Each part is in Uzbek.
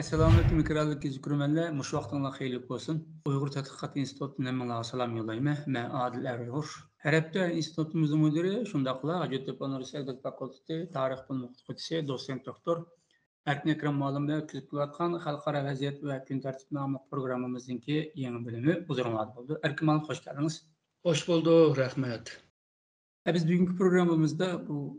Assalamualaikum mikrofondagi izləyicilər, muş vaxtınızlar xeyirli olsun. Uyğur Tədqiqat İnstitutundan mənə salam yollayıram. Mən Adil Əvruğur. Hər həftə institutumuzun müdiri, şundaqla Hacettepe Üniversitesi Fakültesi Tarix Bilimi Oxutucusu, doçent doktor Erkin Ekrem müəllim bilan ötküzüb kelayotgan Xalqara vəziyyət və gün tərtib namlı proqramımızınki yeni bölümü uzunladı oldu. Erkin müəllim, xoş gəldiniz. Hoş bulduk, rahmet. Biz bugünkü programımızda bu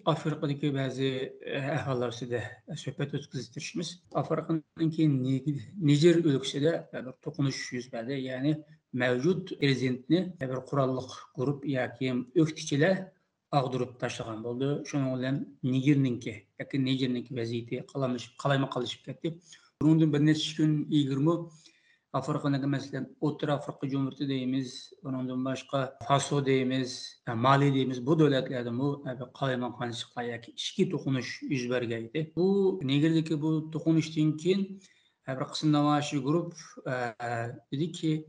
Afrikadakı bəzi əhvallar üstüdə söhbət ötküzüşdürüşümüz. Afrikanınki Nijer ölkəsində bir toxunuş yüz verdi. Yəni mövcud prezidentini bir qurallıq qrup yoki öktüçilər ağdırıb taşlagan boldu. Şunun bilan Nijerninki vəziyyəti qalayma qalışıb getdi. Bundan bir neçə gün ilgirmi Afrika'nın mesela Otur Afrika Cumhuriyeti deyimiz, ondan başka Faso deyimiz, Mali deyimiz, bu devletlerde bu kalayman kanışıklar yaki işki dokunuş yüz bergeydi. Bu Niger'deki bu dokunuştan keyin bir kısım namaşı grup dedi ki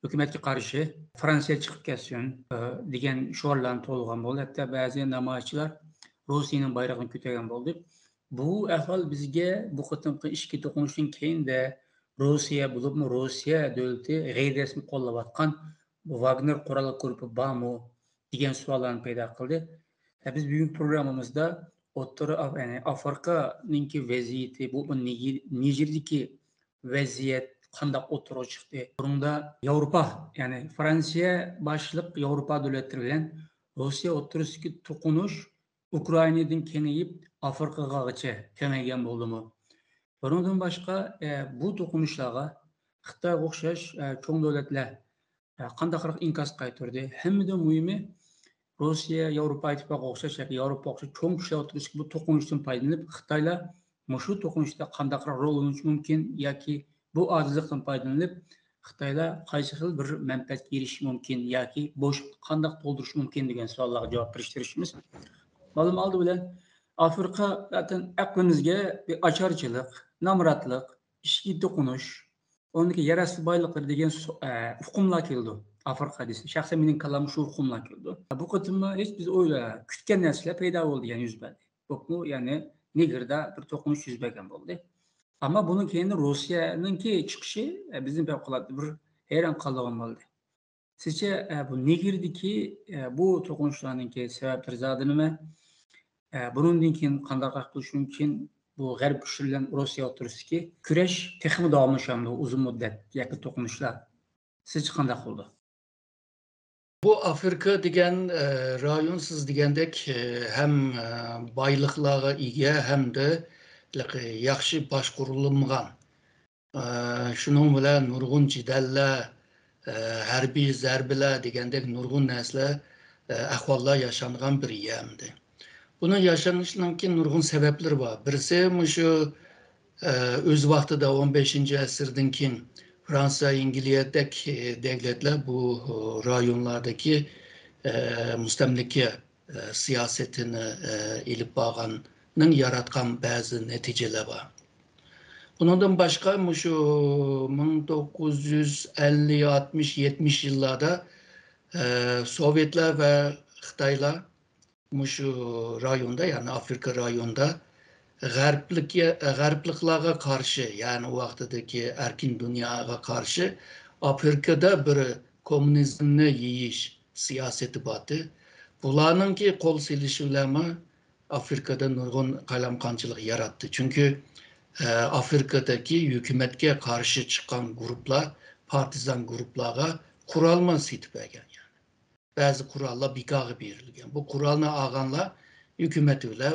hükümetçi karşı Fransa'ya çıkıp gelsin diyen şuarlarını tolgan oldu. Hatta bazı namaşçılar Rusya'nın bayrağını kütegen oldu. Bu ahval bizge bu kıtımkı işki dokunuştan keyin de Rusya bulupmu Rusya devleti gayri-resmi qo'llayotgan Wagner qurol guruhi bormi degan savollarni paydo qildi. Biz bugungi programmamizda yani Afrikaninki vaziyati, bu Nijerdagi vaziyat qanday o'tirib chiqdi. Bunda Yevropa, yani Fransiya boshliq Yevropa davlatlari bilan Rossiya o'rtasidagi to'qinish Ukrainadan kengayib Afrikagacha kengaygan bo'ldimi? Bundan başka bu to'qinishlarga Xitoyga o'xshash cho'ng davlatlar qanday inkas qaytardi. Hammadan muhimi Rossiya, Yevropa ittifoqiga o'xshash yoki Yevropa o'xshash cho'ng kuchlar o'rtasidagi bu to'qinishdan foydalanib, Xitoylar shu to'qinishda qanday rol o'ynashi mumkin yoki bu ojizlikdan foydalanib Xitoylar qaysi xil bir manfaatga erishishi mumkin yoki bo'shliqni qanday to'ldirish mumkin degan savollarga javob berishtirishimiz. Ma'lum oldi bilan Afrika zaten aklımızga bir açarçılık, namratlık, işki dokunuş, ondaki yerel baylıkları degan hukumlar keldi. Afrika dese. Şahsen benim kalamı şu hukumlar keldi. Bu kıtımda hiç biz öyle kütken nesiller peyda oldu yani yüz berdi. Bu yani Niger'da bir dokunuş yüz bergen oldu. Ama bunun kendi Rusya'nınki çıkışı bizim fevkalade bir hayran kalığım oldu. Sizce bu Niger'deki bu tokunuşlarınki sebepleri zadını mı? Bunun keyin qanday qilish mumkin? Bu g'arb kuchi bilan Rossiya o'rtasidagi kurash texmi davomlashamdi uzun muddat yoki to'qinishlar. Sizce qanday bo'ldi? Bu Afrika degan rayon siz degandek hem baylıklara ega hem de yaxshi boshqarilgan. Şunun bilan nurg'un jidallar, harbiy zarbalar degandek nurg'un narsalar ahvollar yaşangan bir yerdi. Bunun yaşanışının nurg'un sebepleri var. Birisi şu öz vaqtida 15. asrdan keyin Fransa, İngiltere'deki devletler bu rayonlardaki mustamlike siyasetini ilip bağının yaratkan bazı neticeler var. Bundan başka şu 1950, 60, 70 yıllarda Sovyetler ve Xitaylar şu rayonda yani Afrika rayonda g'arbliklarga karşı yani o vaqtdagi erkin dünyaya karşı Afrikada bir komünizmni yeyish siyosati batı. Bularninki qo'l silishilami Afrikada nurg'un qalamqonchilik yaratdı. Çünkü Afrikadaki hükümetke karşı çıkan gruplar, partizan gruplarga qurolma setib bergan. Bazı kurallar bikağı berilgan. Bu kuralını ağanlar hükümetiyle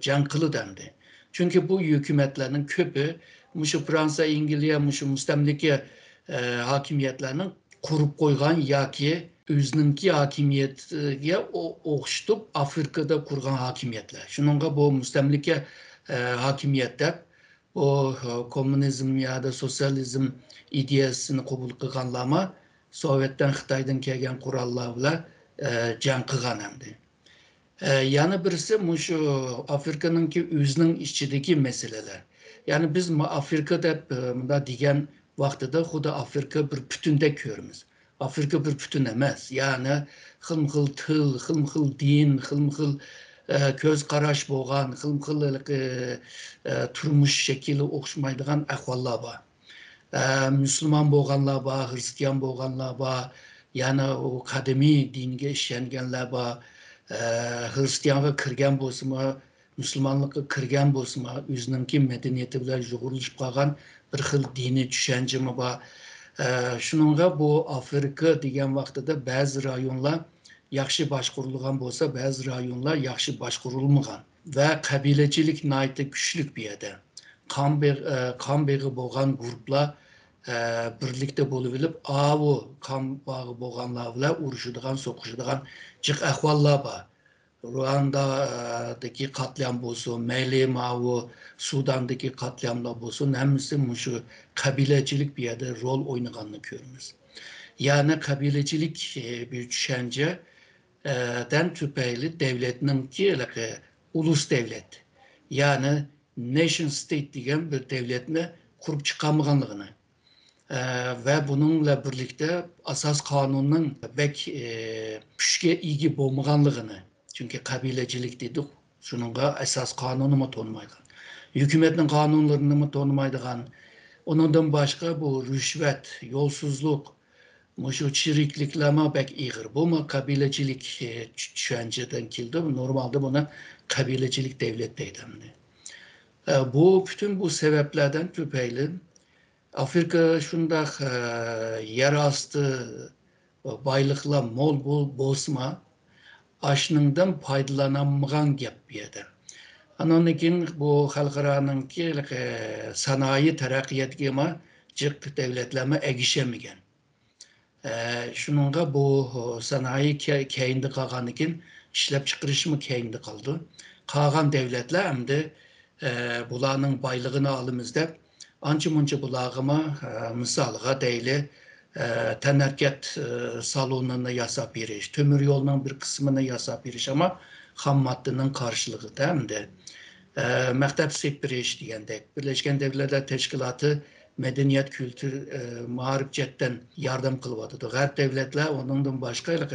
can kılı dendi. Çünkü bu hükümetlerin köpü şu Fransa, İngiltere, şu mustamlike hakimiyetlerinin kurup koygan yaki özününki hakimiyetge oxşutup Afrika'da kurgan hakimiyetler. Şununla bu mustamlike hakimiyetler o komünizm ya da sosyalizm ideyasını kabul kılganlama Sovyet'ten Xitay'dan kelgan qurollarla can qilgan hamdi. Yana birisi şu Afrika'nınki özünün içindeki meseleler. Yani biz Afrika'da bunda degan vaqtida xudo Afrika bir bütünde görürüz. Afrika bir bütün emas. Yani xil-xil til, xil-xil din, xil-xil көз қараш болған, қылым-қылық тұрмыш шекілі оқшымайдыған әхвалла ба. Müslüman болғанла ба, Hristiyan болғанla ba, yani o kademi dinge işlengenler ba, Hristiyan'a kirgen bolsuma, Müslümanlık'a kirgen bolsuma, üzününki medeniyeti bilen joguruluşup kalgan bir xil dini düşünce mi ba. Şununla bu Afrika degen vaqtida bazı rayonlar yaxshi başqurulgan bolsa, bazı rayonlar yaxshi başqurulmagan ve kabileçilik naiti güçlük bir yerde. Kan beği bolgan gruplar birlikte bolup avu kan bağı bolganlar bilen uruşudigan, soquşudigan jiq ahvallar var. Ruanda'daki katliam bolsun, Mali Mavu, Sudan'daki katliamlar bolsun, hemisi şu kabilecilik bir yerde rol oynaganını görürüz. Yani kabilecilik bir düşünce den tüpeyli devletinin ki ulus devlet. Yani nation state degen bir devletini kurup çıkamıganlığını ve bununla birlikte asas kanunun bek güçke ilgi bolmaganlığını. Çünkü kabilecilik dedik, şununla esas kanunu mu tanımaydıgan, hükümetin kanunlarını mı tanımaydıgan, onundan başka bu rüşvet, yolsuzluk, şu çiriklikleme pek iğir. Bu mu kabilecilik düşünceden kildi. Normalde buna kabilecilik devlet deydi. Bu bütün bu sebeplerden tüpeyli Afrika şunda yerastı baylıkla mol bosma aşnından faydalanamagan gap bir yerde. Onun için bu halkaranın ki sanayi terakkiyatı ama cık devletleme egişemigen. Şununla bu sanayi keyinde kalgan için işlep çıkarışımı keyinde kaldı. Kalgan devletler hem de bulanın baylığını alımızda anca munca bulağıma misalga değil tenerket salonunu yasap veriş, tömür yolunun bir kısmını yasap veriş ama ham maddenin karşılığı da hem de mektep sepiriş diyendek Birleşken Devletler Teşkilatı medeniyet, kültür, mağarip cetten yardım kılvadıdı. Garip devletler onundan başka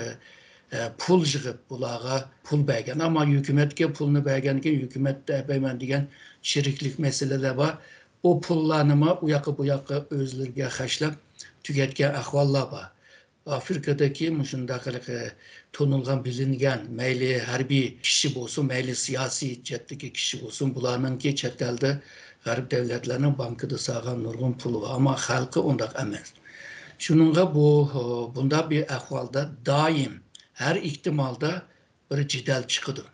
pul jığıp bulağa pul bəgən. Ama hükümetke pulunu bəgənken hükümet de bəymən degen şiriklik meseleler var. O pullanıma uyakı buyakı özlerge xəşləb tüketken ahvallar var. Afrika'daki müşündakılık tonulgan bilingen meyli harbi kişi olsun, meyli siyasi cetteki kişi olsun, bulanın ki çetelde garip devletlerinin bankada sağan nurgun pulu var ama halkı ondak emez. Şununla bunda bir ahvalda daim her ihtimalda bir cidel çıkıdı.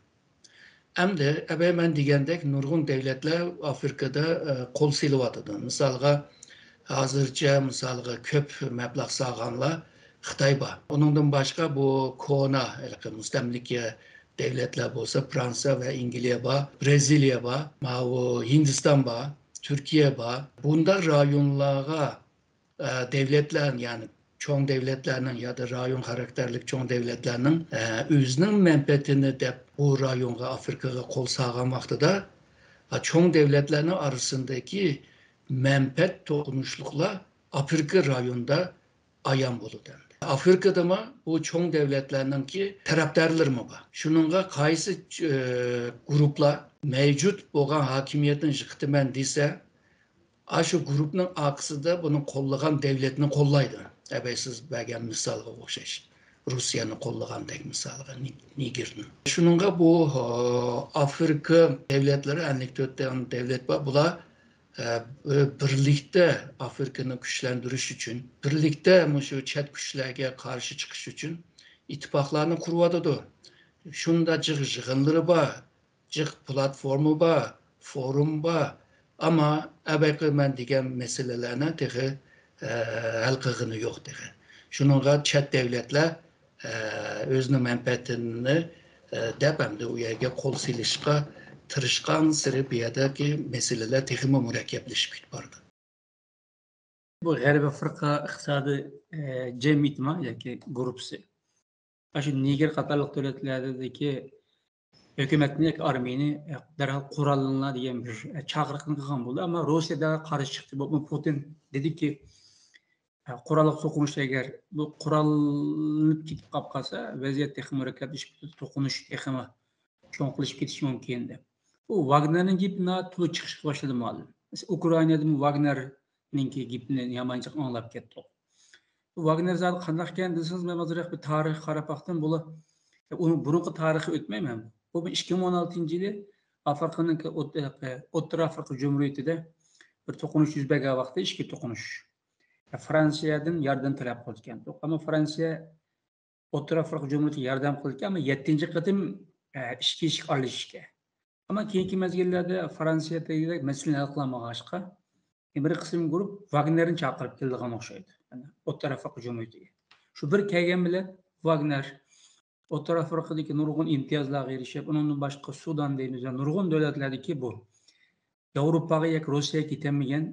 Hem de ebeymen digendek nurgun devletler Afrika'da kol silivatıdı. Misalga hazırca misalga köp meblağ sağanlar Xitay var. Onundan başka bu kona müstemlike devletler olsa Fransa ve İngiltere var, Brezilya var, Hindistan var, Türkiye var. Bunda rayonlara devletlerin yani çoğun devletlerinin ya da rayon karakterlik çoğun devletlerinin özünün menfaatini de bu rayonga Afrika'ya kol sağan vaxtıda çoğun devletlerinin arasındaki menfaat dokunuşlukla Afrika rayonda ayan bolu dendi. Afrika'da mı bu çoğun devletlerinin ki taraftarlar mı var? Şununla kaysı gruplar mevcut olan hakimiyetin jıktimen dese şu grupun aksı da bunun kollagan devletini kollaydı. Ebeysiz bəgən misalga okşayış. Rusya'nı kollagan tek misalga Niger'nin. Şununla bu Afrika devletleri anekdottan devlet var. Bula birlikte Afrika'nı güçlendiriş için, birlikte şu çet güçlerge karşı çıkış için ittifaklarını kurvadıdı. Şunda jığınları var, platformu var, forum var. Ama ebeki men degen meselelerine tehi halkığını yok tehi. Şununla çet devletler özünün menfaatini depemde uyarga kol silişqa tırışkan Serbia'daki meseleler tehime mürekkepleşip gitpardı. Bu G'arbiy firqa iqtisodiy jamiyat mi yoki grupsi? Shu Niger qatorliq davlatlardagi hükümetini yoki armiyani darhol qurollanma degan bir chaqiriqni qilgan bo'ldi. Ammo Rossiyada qarshi chiqdi. Bu Putin dedi ki qurolli to'qinish agar bu qurollanib ketib qolib qolsa vaziyat texmi murakkablashib to'qinish texmi çoğunluklaşıp ketiş mümkün de. Bu Wagner'ın gipine tulu çıkışık başladı malum. Mesela Ukrayna'da bu Wagner'ninki gipini yamançık anlap ketdi. Bu Wagner zat qandaqken desiniz, men hazır bir tarix qarapaqdan bula onun burunqi tarixi ötmeymen. Bu 2016-yılı Afrikanınki O'rta Afrika Cumhuriyeti'de bir to'qinish yuz bergan vaqtda ikki to'qinish. Fransiyadan yordam talab qilgan. Ama Fransiya O'rta Afrika Cumhuriyetiga yordam qilgan, ama 7-chi qatim ishga eshik olishga. Ama keyingi mezgillarda Fransiyadagi masala hal qilmag'achqa bir qism guruh Wagnerni chaqirib kelgan o'xshaydi. Yani O'rta Afrika Cumhuriyetiga. Shu bir kelgan bilan Wagner O'rta Afrikadagi nurg'un imtiyozlarga erishib, undan boshqa Sudan deymiz, nurg'un davlatlardagi bu Yevropaga yoki Rossiyaga ketolmagan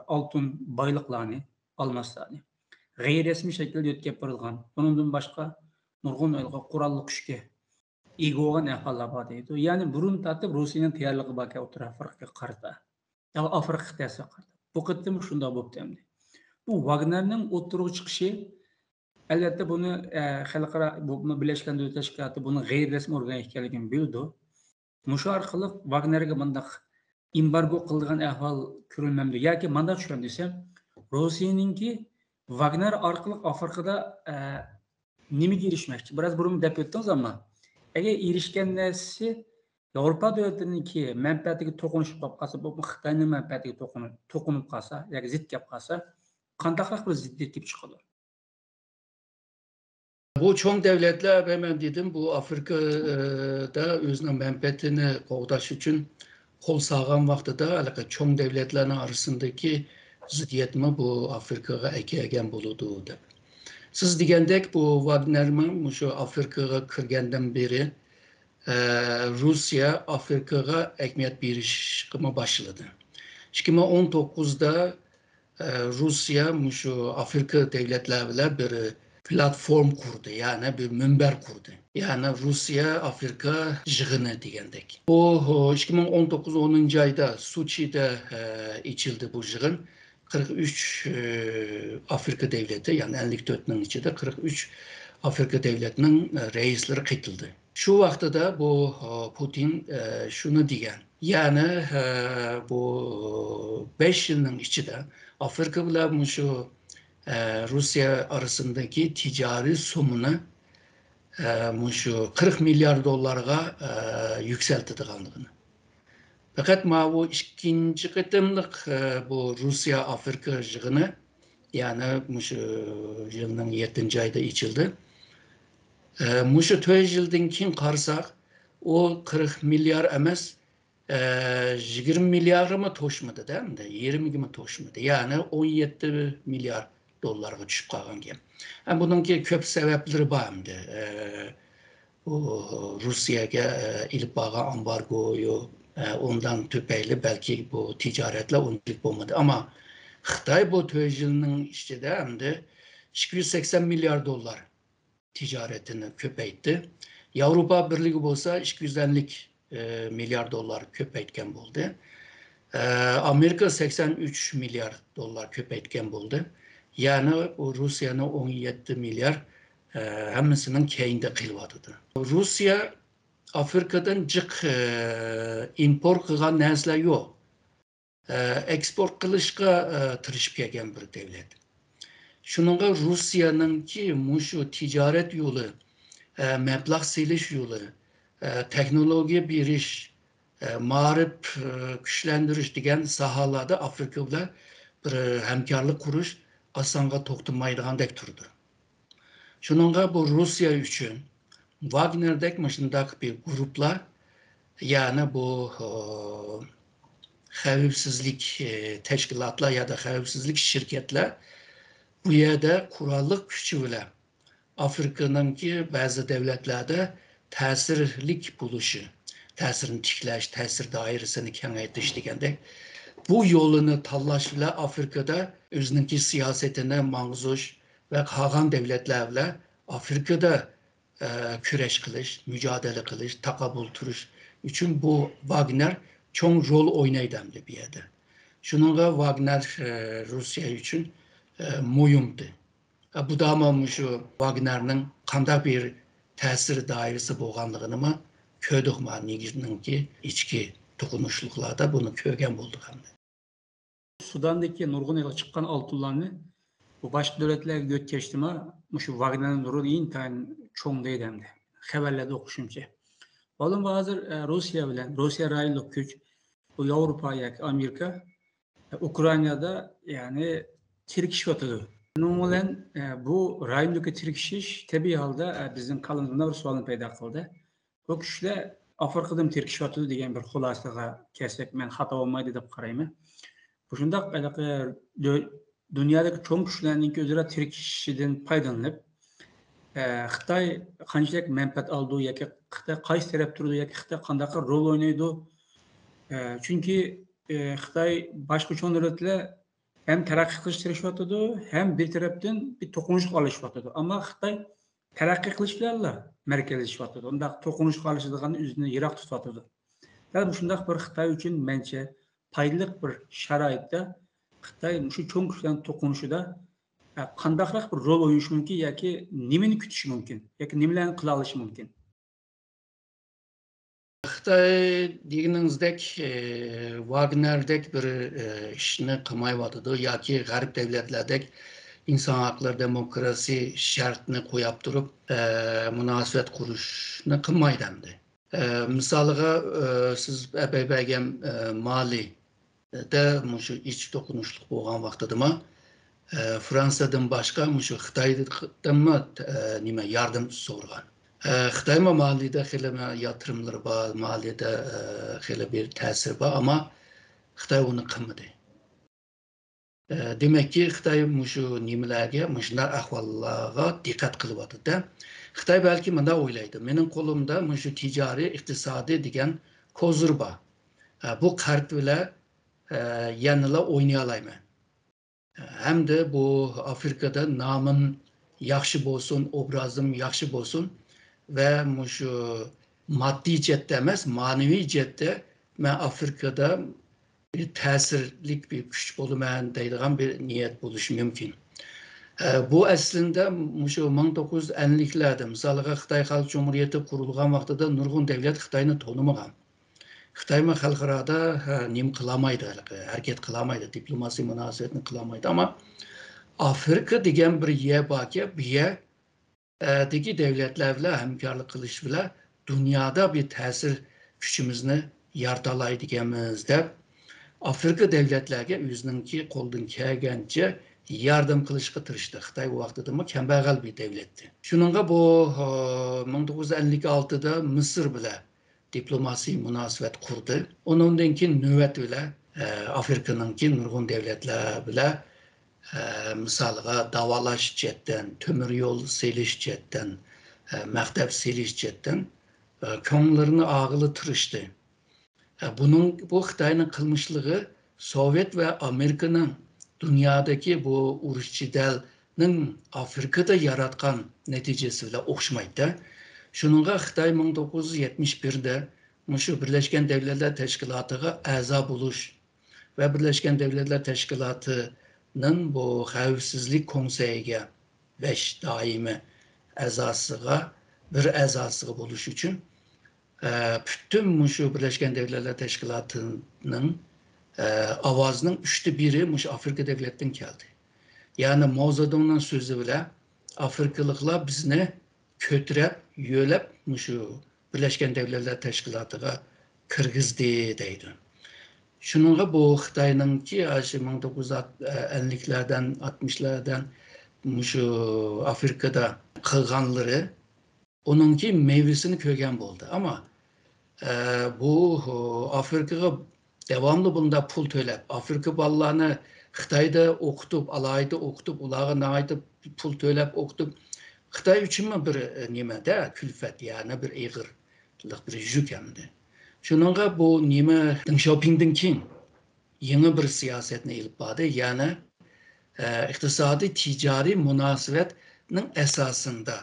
oltin boyliqlarni, olmoslarni g'ayriresmiy shaklda yetkazib berilgan. Bundan boshqa nurg'un qurolli kuchga ega bo'lgan aholi bor deydi. Ya'ni burun tatib Rossiyaning tayyorligi bor O'rta Afrikaga qarata. Ya Afrika qit'asiga qarata. Bu qatim shunday bo'libdi endi. Bu Wagnerning o'tirib chiqishi albatta buni xalqaro Birlashgan Davlatlar Tashkiloti buni g'ayriresmiy organ ekanligini bildi. Mushu orqali Wagnerga bundaq embargo qilgan ahvol ko'rilmamdi. Yoki manda tushgan desam, Rossiyaninki Wagner orqali Afrikada nimaga erishmoqchi? Biroz burun deb o'tdingiz, ammo agar erishgan narsasi Yevropa davlatlarininki manfaatiga to'qinishib qolsa, bu Xitoyning manfaatiga to'qinib qolsa, yoki zid kelib qolsa, qandaqroq bir ziddiyat kelib chiqadi? Bu çoğun devletler, hemen dedim, bu Afrika'da özünün menfaatini qoğdaş için kol sağan vaxtıda çoğun devletlerin arasındaki ziddiyetimi bu Afrika'ya ekegen buludu deb. Siz degandek bu Wagner'in şu Afrika'ya kirgenden beri Rusya Afrika'ya ekmiyet berişime başladı. 2019'da Rusya şu Afrika devletlerle bir platform kurdu, yani bir minber kurdu. Yani Rusya Afrika jığını degandek. Bu 2019 10. ayda Soçi'de içildi bu jığın. 43 Afrika devleti, yani 54'nin içinde 43 Afrika devletinin reisleri kıtıldı. Şu vakti de bu Putin şunu diyen, yani bu 5 yılın içinde Afrika ile şu Rusya arasındaki ticari sumunu şu 40 milyar dolarga yükselttiğini. Fakat bu ikinci kıtımlık bu Rusya Afrika jığını, yani şu yılın 7. ayda içildi. Şu 4 yıldan keyin qarsak, o 40 milyar emas, 20 milyarı mı toşmadı değil mi? 20 mi toşmadı? Yani 17 milyar dolarga tushib qolgan ekan. Buningki ko'p sababları bor endi. Rossiyaga ilib borgan embargoyu ondan tüpeyli belki bu ticaretle unutulib bo'lmadi. Ama Xitoy bu 4 yılının içinde endi 280 milyar dolar ticaretini köpeytti. Avrupa Birliği bolsa 250 milyar dolar köpeytken buldu. Amerika 83 milyar dolar köpeytken buldu. Yani Rusya'nın 17 milyar hemmisinin keyinde kılvadıdı. Rusya Afrika'dan cık import kılgan nezle yok. Eksport kılışka tırışıp gelgen bir devlet. Şununla Rusya'nın ki şu ticaret yolu, meblağ siliş yolu, teknoloji biriş, marif güçlendiriş degen sahalarda Afrika'da bir hemkarlık kuruş asanga toxtunmaydigandek turdu. Şununla bu Rusya üçün Wagner'dek maşındak bir gruplar, yani bu xavfsizlik teşkilatlar ya da xavfsizlik şirketler bu yerde kurallık gücü ile Afrika'nın ki bazı devletlerde tesirlik buluşu, tesirini tiklaş, tesir dairesini kengaytiş degende bu yolunu tallaş ile Afrika'da özününki siyasetine mağzuş ve kalan devletlerle Afrika'da küreş kılış, mücadele kılış, takabül turuş için bu Wagner çok rol oynaydı bir yerde. Şununla Wagner Rusya için muyumdu. Bu da ama şu Wagner'nin qanday bir təsir dairəsi bolğanlığını mı köydük ma Niger'ninki içki tokunuşluklarda bunu kögen bulduk hem de. Sudan'daki nurgun yola çıkan altınlarını bu başka devletler götkeşti şu Wagner'ın nuru intayin çoğun değil hem de. Haberlerde okuşumca. Oğlum hazır Rusya bilen, Rusya raylık güç, bu Avrupa yak Amerika, Ukrayna'da yani tirkiş vatıdı. Bunun bilen bu raylık tirkişiş tabi halde bizim kalınlığında bir sualını payda kıldı. Bu kişiler Afrika'da tirkiş vatıdı diyen bir hulasıga kesek men hata olmaydı dep karayım. Bu şundaq dünyadaki çoğun güçlerinin özüre tirkişiden paydalanıp Xitay qanchalik manfaat oldi yoki Xitay qaysi taraf turdi yoki Xitay qanday rol o'ynaydi? Chunki Xitay boshqa cho'ng davlatlar ham taraqqiy qilishga tirishyotidi, ham bir tarafdan bir to'qinish qolishyotidi. Ammo Xitay taraqqiy qilish bilan markazlashyotidi. Unda to'qinish qolishadigan o'zini yiroq tutyotidi. Dal shundaq bir Xitay uchun mencha foydali bir sharoitda Xitay shu cho'ng kuchlarning to'qinishida qandaqroq bir rol o'ynashi mumkin yoki nimani kutishi mumkin yoki nimalarni qila olishi mumkin? Xitay deganingіздek Wagner'dek bir ishni qilmayotidi yoki g'arb davlatlardek inson haqlari demokrasi shartni qo'yib turib munosabat qurishni qilmaydi hamdi. Misoliga siz abaybagam Mali'da shu iç dokunuşluq bo'lgan vaqtida Fransadan boshqa shu Xitoydan nima yardım so'ragan. Xitay Mali'de xeyli yatırımları var, Mali'de xeyli bir tesir var ama Xitay onu qilmadi. Demek ki Xitay şu nimelerge, şunlar ahvallarga dikkat kılıvadı. Xitay belki bana oylaydı. Benim kolumda şu ticari, iktisadi degen kozur var. Bu kart bile yanıla oynayalayım. Hem de bu Afrika'da namım yaxşı bolsun, obrazım yaxşı bolsun. Ve şu maddi cette emas, manevi cette ben Afrika'da bir tesirlik bir güç bulumen deydiğim bir niyet buluşu mümkün. Bu aslında şu 1950'lerde misalga Xitay Xalq Cumhuriyeti kurulgan vaqtida nurgun devlet Xitayni tanımagan. Xitay xalqarada nim qılamaydı, hareket qılamaydı, diplomasi münasebetini qılamaydı ama Afrika degan bir yer baki bir yer deki devletlerle hemkarlık kılış bile dünyada bir tesir gücümüzünü yaratalaydıkemizde Afrika devletlerine yüzününki koldan kelgence yardım kılışka tırıştı. Xitay bu vaxtıda mı kembergal bir devletti. Şununla bu 1956'da Mısır bile diplomasi münasebet kurdu. Onundanki nöbet bile Afrika'nınki nurgun devletler bile misalga davalaş cetten, tömür yol seliş cetten, mektep seliş cetten konularını ağılı tırıştı. Bu Xitay'nın kılmışlığı Sovyet ve Amerika'nın dünyadaki bu uruş cidelinin Afrika'da yaratkan neticesiyle okşmaydı. Şununla Xitay 1971'de şu Birleşken Devletler Teşkilatı'na a'za buluş ve Birleşken Devletler Teşkilatı'nın bu Xavfsizlik Konseyi'ne 5 daimi a'zasıga bir a'zasıga buluş için bütün şu Birleşken Devletler Teşkilatı'nın avazının 1/3 Afrika devletten geldi. Yani Mao Zedong'un sözü bile Afrikalıklar bizne kötürep, yölep şu Birleşken Devletler Teşkilatı'na kırgızdı deydi. Şununla bu Xitay'nın ki 1950'lerden 60'lardan şu Afrika'da kılganları onunki meyvesini kögen buldu. Ama bu Afrika'ya devamlı bunda pul tölep. Afrika ballarını Xitay'da okutup, alayda okutup, ulağına ayda pul tölep okutup Xitay için mi bir nime de külfet yani bir eğirlik bir yük emdi. Şununla bu nime Deng Xiaoping'den kim? Yeni bir siyasetine ilip bağdı. Yani iktisadi ticari münasebetinin esasında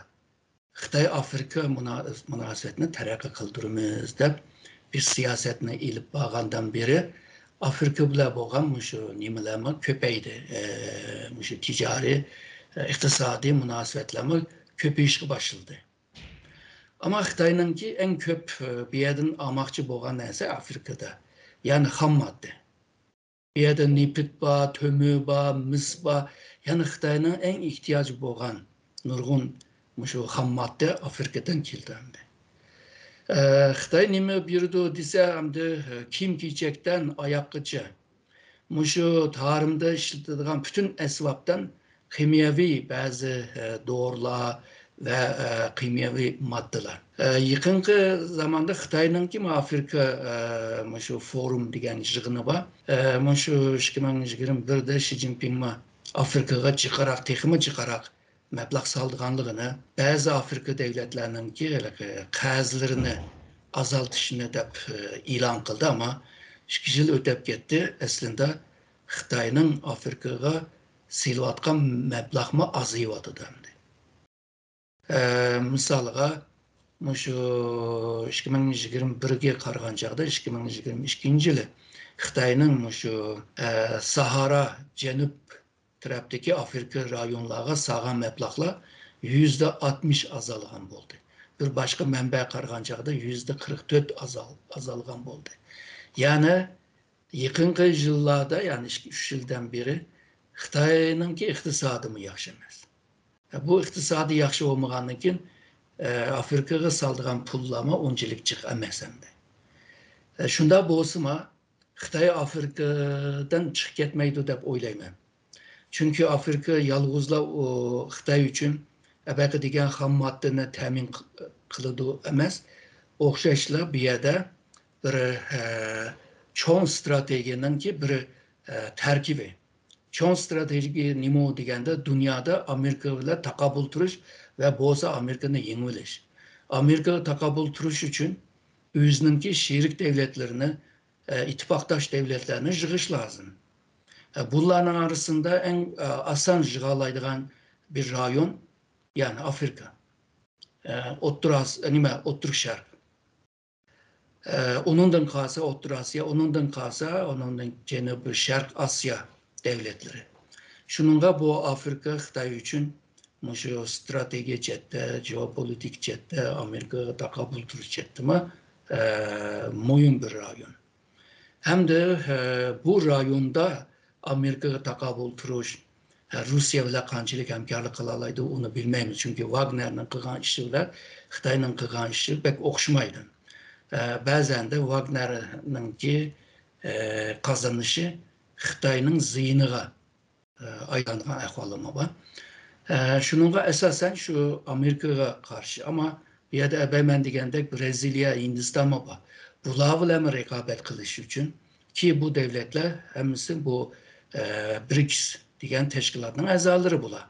Xitay-Afrika münasebetini terakki kıldırımız deb bir siyasetine ilip bağandan beri Afrika bile boğan şu nimelerime köpeydi. Şu ticari, iktisadi münasebetlerime köpeyişe başladı. Ama Xitay'nınki en köp bir yerden almakçı boğan neyse Afrika'da. Yani ham madde. Bir yerde nipit ba, tömü ba, mis ba. Yani Xitay'nın en ihtiyacı boğan nurgun şu ham madde Afrika'dan keldi. Xitay nime buyurdu dese hamda kim kiyecekten ayakkabıcı. Muşu tarımda işletilen bütün esvaptan kimyevi bazı doğrular ve kimyevi maddeler. Yakınki zamanda Xitay'nın ki Afrika muşu forum degan yığını var. Muşu 2021'de Xi Jinping Afrika'ya çıkarak, tekimi çıkarak meblag saldıganlığını, bazı Afrika devletlerinin ki qarzlarını azaltışını da ilan kıldı ama 2 yıl ötep ketdi. Aslında Xitay'nın Afrika'ya silayotgan meblag'mi azayyapti. Misalga, şu 2021'ge qaragan chaqda 2022 yılı Xitay'nın şu Sahara Janub tarafdagi Afrika rayonlarga sağan meblag'lar %60 azalgan bo'ldi. Bir başka manbaga qaragan chaqda %44 azalgan bo'ldi. Yani yakınki yıllarda yani 3 yıldan beri Xitay'nınki iqtisadi mı yaxşı emas. Bu iqtisadi yaxşı olmağından keyin Afrikaga saldıgan pullama onchilik jiq emas endi. Shunda bo'lsa-ma Xitay Afrikadan chiqib ketmaydi deb o'ylayman. Çünkü Afrika yalğızla Xitay uchun abaqa degan ham moddani ta'min qiladi emas. O'xshashla bu yerda bir çoğun strateginin ki bir terkibi. Çoğun strateji nimo degende dünyada Amerika ile takabül turuş ve boğsa Amerika'nı yengiliş. Amerika takabül turuş için özünün ki şerik devletlerini, ittifaktaş devletlerini yığış lazım. Bunların arasında en asan yığalaydıgan bir rayon yani Afrika. Oturuq Şark. Onundan kalsa Orta Asya, onundan kalsa onundan Cenubi Şark Asya devletleri. Şununla bu Afrika Xitay üçün şu strateji cette, jeopolitik cette, Amerika takabül turuş cettime mühim bir rayon. Hem de bu rayonda Amerika takabül turuş, Rusya ile kançilik hemkarlık kılalaydı onu bilmeyimiz. Çünkü Wagner'nin kıgan işiyle Xitay'nın kıgan işi pek okşumaydı. Bazen de Wagner'nin ki kazanışı Xitay'nın ziyiniga aylangan ahvalama var. Şununla esasen şu Amerika'ya karşı ama bir yerde ebeymen degende Brezilya, Hindistan var. Bularla mı rekabet kılış için ki bu devletler hemisi bu BRICS degen teşkilatının azaları bula.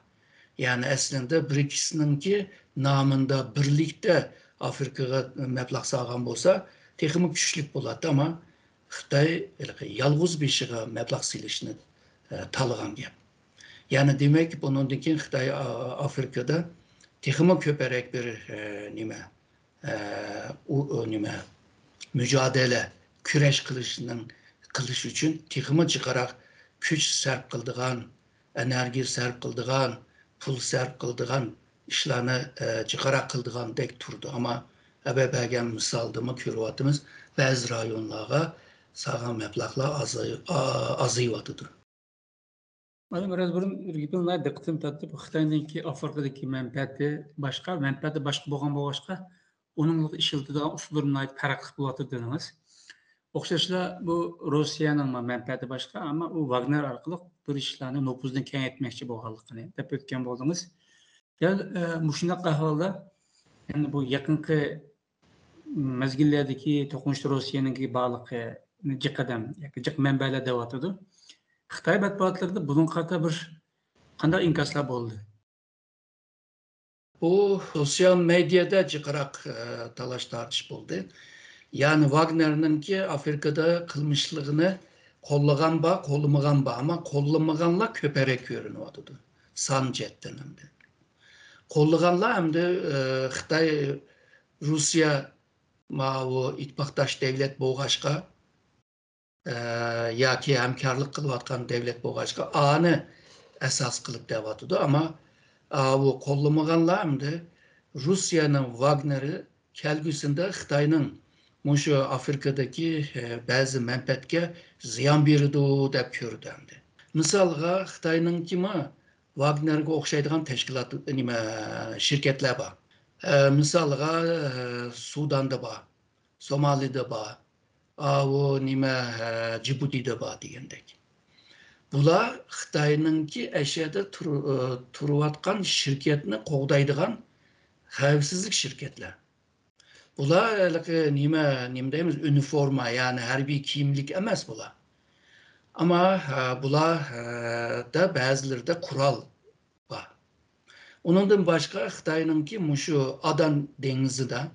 Yani aslında BRICS'nin ki namında birlikte Afrika'ya meblag sağlan bolsa texmi güçlük boladı ama Xitay yalğız bir şeye meblag silishini talagan gap. Yani demek ki bundan keyin Xitay Afrika'da texmi köperek bir mücadele, küreş kılış için texmi çıkarak güç sarf kıldıgan, enerji sarf kıldıgan, pul sarf kıldıgan işlerini çıkarak kıldıgan dek turdu ama ebebegen misaldımı körüvatımız bazı rayonlara sağlam meblaglar azıyvatıdır. Madem biraz burun ürgütünler dikkatimi tattıp Xitay'daki Afrika'daki menfaati başka boğan başka onun işiltidiği usullarına farklı buladı dediniz. Okşaşla bu Rusya'nın menfaati başka ama o Wagner arkalık bir işlerini nüfuzdan keng etmekçi boğalıqını dep ötken boldunuz. Gel muşundaq ahvalda yani bu yakınki mezgillerdeki toqunuşlu Rusya'nınki bağlıqı cık adam, cık menbeler devatıdı. Xitay matbuotlarida bunun qata bir qanday inkaslar bo'ldi? Bu sosyal medyada çıkarak talaş tartış oldu. Yani Wagner'nin ki Afrika'da kılmışlığını kollamagan ama kollamaganla köperek görünüyordu. San cetten hem de. Kollaganla hem de Xitay, Rusya o ittifaktaş devlet boğaşka ya ki hemkarlık kılıvatkan devlet boğaşka anı esas kılıp devatıdı ama bu kollamaganla hem de Rusya'nın Wagner'ı kelgüsünde Xitayning mushu Afrikadagi ba'zi manfaatga ziyon beradi deb ko'rdimdi. Misolga Xitoyninki Wagnerga o'xshaydigan tashkilot shirkatlar bor. Misolga Sudanda bor, Somalida bor, Djibutida bor degandek. Bular Xitoyninki aşağıda turayotgan şirketni qo'g'daydigan xavfsizlik şirketler. Bular nima deymiz, uniforma, yani harbiy kiyimlik emas bular. Ama bular da ba'zilarida qurol bor. Onundan başqa Xitoyninki mushu Adan dengizida,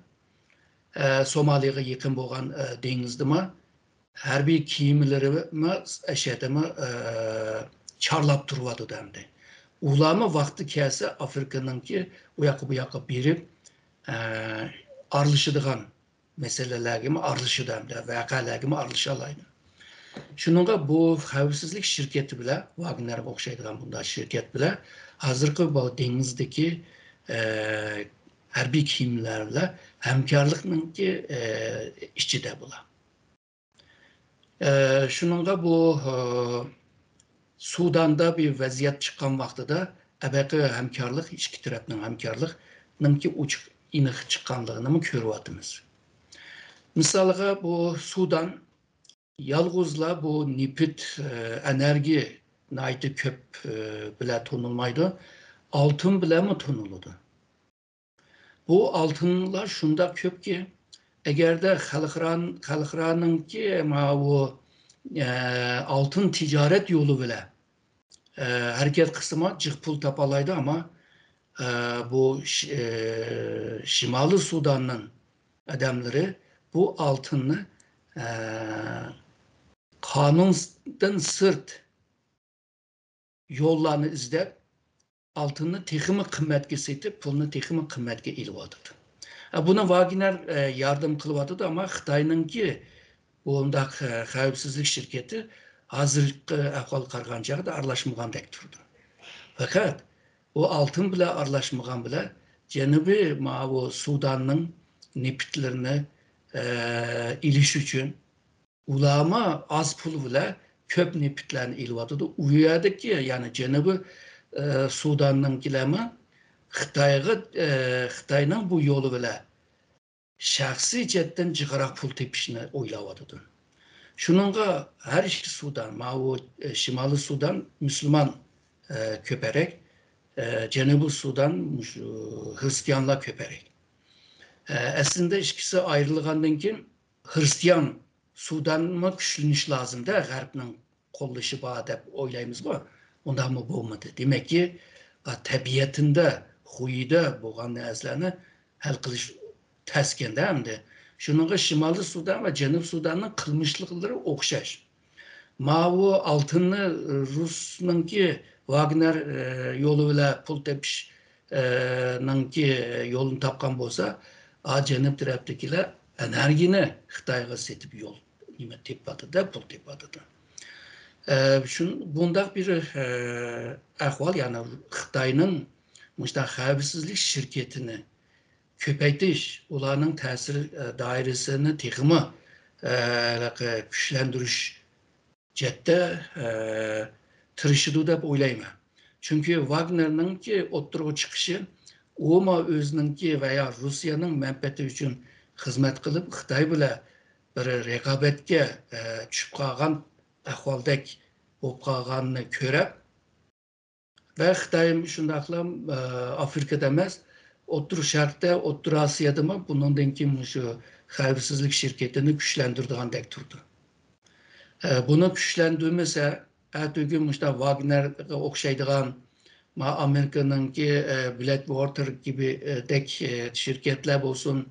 Somaliyaga yaqin bo'lgan dengizdami harbiy kiyimlarimi aşağıdami çarlap turvadı demdi. Ularmi vaqti kelsa Afrikaninki u yoqqa bu yoqqa berib aralashadigan meselelerge aralashadamdi, voqealarga aralashaoladi. Shuningga bu xavfsizlik shirkati bilan, Wagnerga o'xshaydigan bunday shirkat bilan hozirgi bu dengizdagi harbiy kiyimlar bilan hamkorlikninki ichida bular. Shuningga bu Sudan'da bir vaziyat chiqqan vaqtida abaqi hamkorlik, ikki tarafning hamkorlikninki uchiq iniq chiqqanligini ko'ryapmiz. Misolga bu Sudan yalg'izla bu nefit enerji naytı köp bilan tonulmaydı, altın bilan mi tonuldu? Bu altınlar şunda köp ki, eğerde xalqaranınki bu altın ticaret yolu bile hareket kısmı cık pul tapalaydı ama bu Şimali Sudan'ın adamları bu altını kanundan sırt yollarını izlep altını teximi kıymetke setip pulunu teximi kıymetke ilvadı. Buna Wagner yardım kılvadı ama Xitayninki bunda xavfsizlik şirketi hazırlıklı ahval qarğan çağda arlaşmagandek turdu. Fakat o altın bile arlaşmagan bile Cenubi bu Sudan'ın nefitlerini iliş için ulama az pul bile köp nefitlerini ilvadı. Uyuyadı ki yani Cenubi Sudan'ın kilemi Xitayning bu yolu bile şahsi cetten çıkarak pul tepişini oylavadı. Şununla her iki Sudan, o Şimali Sudan Müslüman köperek, Cenubi Sudan Hristiyanla köperek. Aslında ikisi ayrılığından ki Hristiyan Sudan mı güçleniş lazım da Garb'nin kollışı bağ dep oylayımız bu. Ondan mı bulmadı. Demek ki tabiatında, huyida boğan nezlerini hal kılış təskin demdi. Şununla Şimali Sudan ve Cenubi Sudan'ın kılmışlıkları okşaş. O altını Rus'unki Wagner yolu ile pul tepişninki yolunu tapkan bolsa, Cenubi taraftakiler enerjini Xitayga setip yol tepadı da pul tepadı da. Bunda bir ahval yani Xitayning muşta xavfsizlik şirketini köpeytiş, ularning ta'sir doirasini texmi kuchlantirish jetda tirishidi deb o'ylayman. Chunki Wagnerninki o'ttirg'i chiqishi u o'zininki veya Rossiyaning manfaati uchun xizmat qilib, Xitoy bilan bir raqobatga tushib qolgan ahvoldek bo'lib qolganini ko'rib va Xitoy shundaqla Afrikada emas, Otur Şark'ta, Otur Asya'da mı bundan kim şu xavfsizlik şirketini güçlendirdiğin dek turdu. Bunu güçlendirmese, ertügün işte Wagner'e okşaydıgan, Amerika'nın ki Blackwater gibi dek şirketler olsun,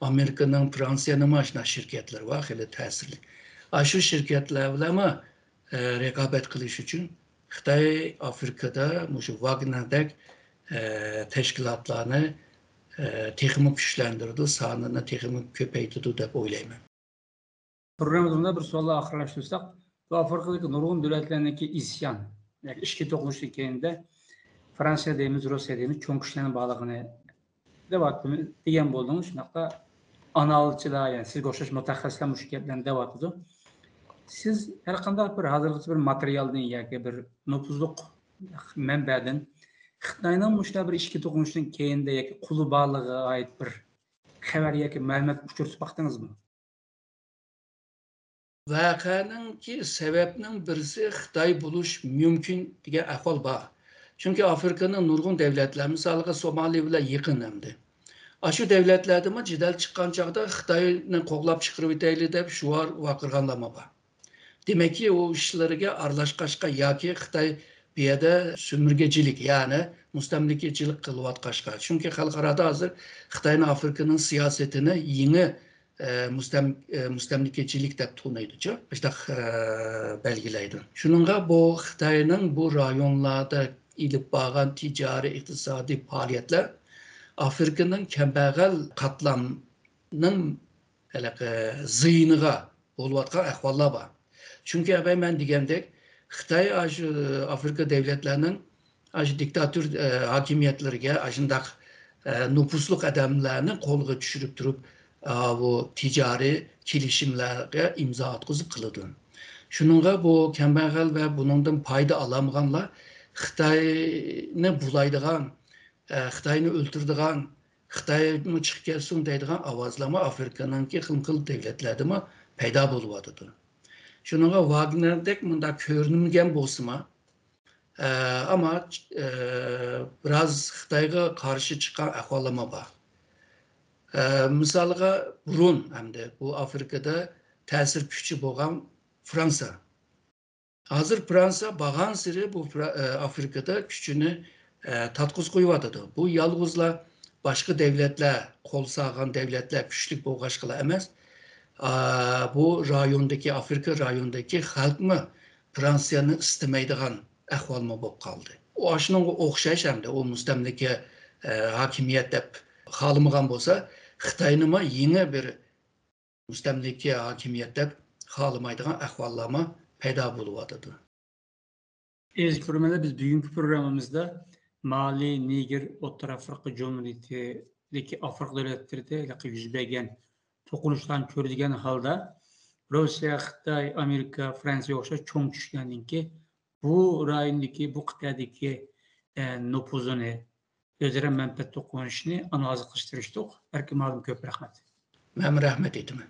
Amerika'nın Fransa'nın maşına şirketler var, hele tesirli. Şu şirketlerle mi rekabet kılış için Xitay Afrika'da şu Wagner'dek teşkilatlarını texmi güçlendirdi, sanını texmi köpeytirdi deb o'ylayman. Programımızda bir so'lni oxirlashtirsak, bu Afrikadagi nurg'un davlatlarniki isyon, yani ishga to'qilish ekanida Fransiya deymiz, Rossiya deymiz, cho'ng kuchlarni bog'lig'ini degan bo'ldingiz. Shunaqa analizchilar, yani sizga o'xshash mutaxassislar mush gaplarni deyapti. Siz har qanday bir hozirgacha bir materialdan yoki bir nufuzliq manbadan Xitoyning mushta bir ishga to'qinishidan keyinda yoki quli borligiga oid bir xabar yoki ma'lumot uchirib baqdingizmi? Vaqanınki sebepnin birisi Xitay buluş mümkün degan ahvol bor. Chunki Afrikaning nurg'un devletler, misaliga Somali bilan yaqin hamdi. Aşı devletlerde mi cidel çıkan çağda Xitayni qo'g'lab chiqarib etayli deb shuvar vaqirganlama bor. Demek ki o işlerge aralashqashqa yoki Xitoy bu yerda sömürgecilik, ya'ni mustamlikachilik qilayotqashqa. Chunki xalqarada hozir Xitoyning Afrikaning siyosetini yangi mustamlikachilik deb tanıydıca, işte belgilaydi. Şununla bu Xitoyning bu rayonlarda ilib bağlan ticari, iqtisodiy faaliyetler Afrikaning kambag'al qatlamning ziyiniga bo'layotgan ahvollar bor. Çünkü ben degandek Xitoy Afrika devletlerinin diktatör hakimiyetleriga aşındak nüfusluk adamlarını qo'lga tushirib turib bu ticari kelishimlarga imzo atkızıp qiladi. Şununla bu kambag'al ve bunundan payda alamaganlar Xitoyni bulaydigan, Xitoyni o'ltirdigan, Xitoyni chiqib kelsin deydigan ovozlama Afrikaningki xil devletlarda paydo bo'lyapti. Şununla Wagner'dek bunda ko'rinmagan bo'lsa ama biraz Xitoyga qarshi chiqqan ahvollama bor. Misaliga burun hamda bu Afrikada ta'sir kuchi bo'lgan Fransa. Hozir Fransa bag'an siri bu Afrikada kuchini tatqiz qo'yyapti. Bu yolg'izlar boshqa devletler, qo'l sog'an devletler kuchli bo'lg'ashqalar emas. Bu rayondaki, Afrika rayondaki halk mı Fransa'nı istemaydigan ahvolma bo'lib qoldi. O aşınınga o'xshash hamda o mustamlika hakimiyet deb xohlamagan bo'lsa, Xitoyni yangi bir mustamlika hakimiyet deb xohlamaydigan ahvollarma paydo bo'lyapti. Aziz ko'rmanlar, biz bugungi programmamizda Mali, Niger, O'rta Afrika Cumhuriyatidagi Afrika davlatlarida yuz bergan to'qinishlarni ko'radigan holda Rossiya, Xitoy, Amerika, Fransiya o'xshash cho'ng tushgandan keyin bu rayondagi, bu qit'adagi nüfuzini, o'zaro manfaat to'qinishini analiz qilishtirishdik. Balki ma'lum ko'p rahmat. Men rahmat etaman.